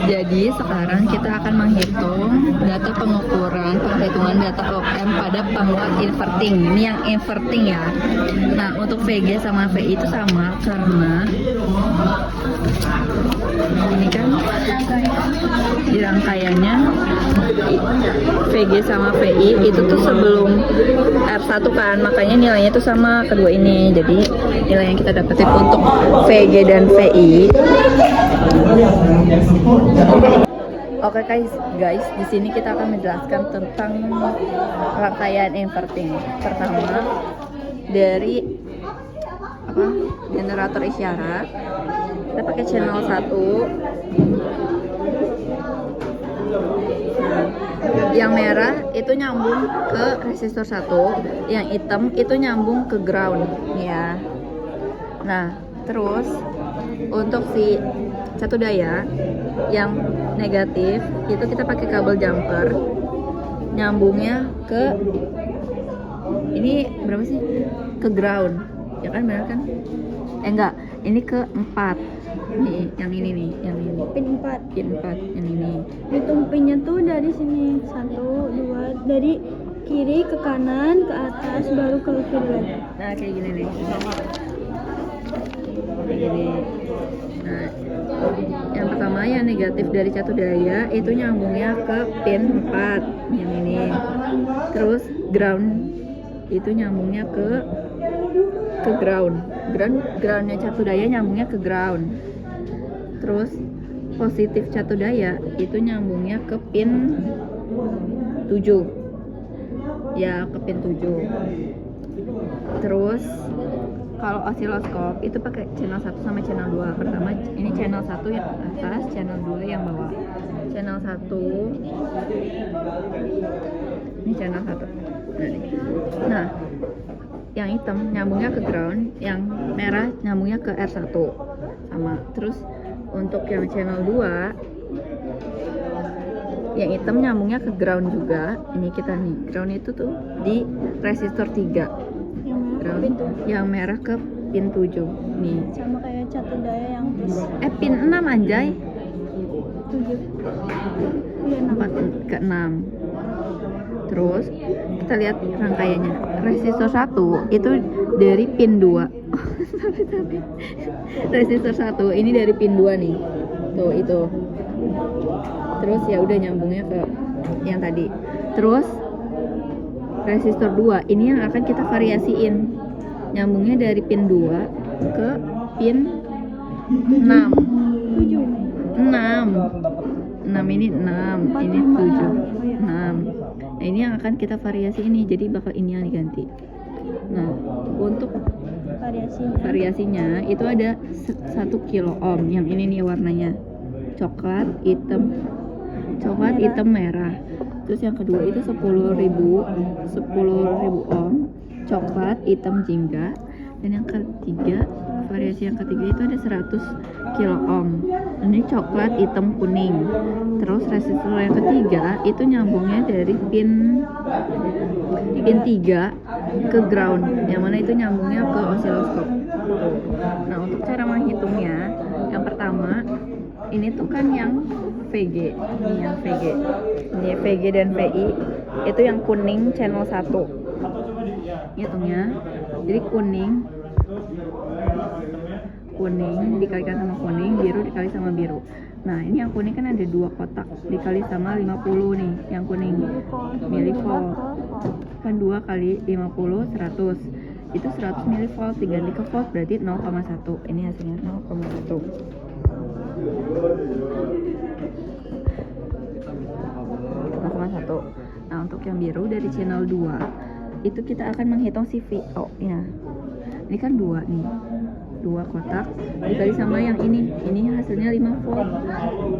Jadi sekarang kita akan menghitung data pengukuran penghitungan data OM pada penguat inverting. Ini yang inverting ya. Nah, untuk VG sama VI itu sama karena ini kan di rangkaiannya VG sama VI itu tuh sebelum R1 kan, makanya nilainya tuh sama kedua ini. Jadi nilai yang kita dapetin untuk VG dan VI. Oke guys, di sini kita akan menjelaskan tentang rangkaian inverting. Pertama, dari generator isyarat, kita pakai channel 1. Yang merah itu nyambung ke resistor 1, yang hitam itu nyambung ke ground ya. Nah, terus untuk si satu daya yang negatif itu kita pakai kabel jumper, nyambungnya ke ini berapa sih? Ke ground. Ya kan, benar kan? Enggak, ini ke 4. Nih, yang ini nih, yang ini. Pin 4. Pin 4 yang ini. Hitung pinnya tuh dari sini. 1, 2, dari kiri ke kanan, ke atas, baru ke kiri lagi. Nah, kayak gini nih. Kayak gini. Nah, yang pertama yang negatif dari satu daya itu nyambungnya ke pin 4 yang ini. Terus ground itu nyambungnya ke ground. Groundnya satu daya nyambungnya ke ground. Terus positif satu daya itu nyambungnya ke pin 7 ya, ke pin 7. Terus kalau osiloskop itu pakai channel 1 sama channel 2. Pertama ini channel 1 yang atas, channel 2 yang bawah. Channel 1 ini channel 1. Nah, yang hitam nyambungnya ke ground, yang merah nyambungnya ke R1 sama. Terus untuk yang channel 2 yang hitam nyambungnya ke ground juga. Ini kita nih, ground itu tuh di resistor 3. Yang merah ke pin 7 nih. Sama kayak satu daya yang Pin 6 anjay. 7. 4 ke 6. Terus kita lihat rangkaiannya. Resistor 1 itu dari pin 2. Resistor 1 ini dari pin 2 nih. Tuh itu. Terus ya udah nyambungnya ke yang tadi. Terus resistor 2 ini yang akan kita variasiin. Nyambungnya dari pin 2 ke pin 6. 6 ini 6, ini 7, 6. Nah, ini yang akan kita variasi ini, jadi bakal ini yang diganti. Nah, untuk variasinya itu ada 1 kilo ohm. Yang ini nih warnanya coklat, hitam, merah. Terus yang kedua itu 10.000 ohm, coklat, hitam, jingga. Dan yang ketiga, variasi yang ketiga itu ada 100 kilo ohm. Ini coklat, hitam, kuning. Terus resistor yang ketiga itu nyambungnya dari pin 3 ke ground, yang mana itu nyambungnya ke osiloskop. Nah, untuk cara menghitungnya, yang pertama ini tuh kan yang VG, ini yang VG. Ini VG dan VI itu yang kuning channel 1. Hitungnya. Jadi kuning dikalikan sama kuning, biru dikali sama biru. Nah, ini yang kuning kan ada 2 kotak dikali sama 50 nih, yang kuning milivolt. Kan 2 kali 50 100. Itu 100 milivolt diganti ke volt berarti 0,1. Ini hasilnya 0,1. Nah, untuk yang biru dari channel 2 itu kita akan menghitung si VO nya. Ini kan 2 nih, 2 kotak dikali sama yang ini hasilnya 5 volt.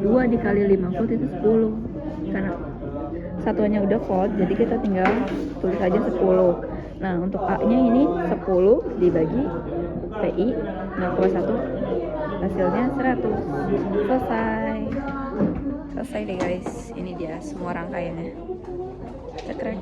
2 dikali 5 volt itu 10. Karena satuannya udah volt, jadi kita tinggal tulis aja 10. Nah, untuk A nya ini 10 dibagi PI 0,1 hasilnya 100. Selesai deh guys. Ini dia semua rangkaiannya. Cekrek.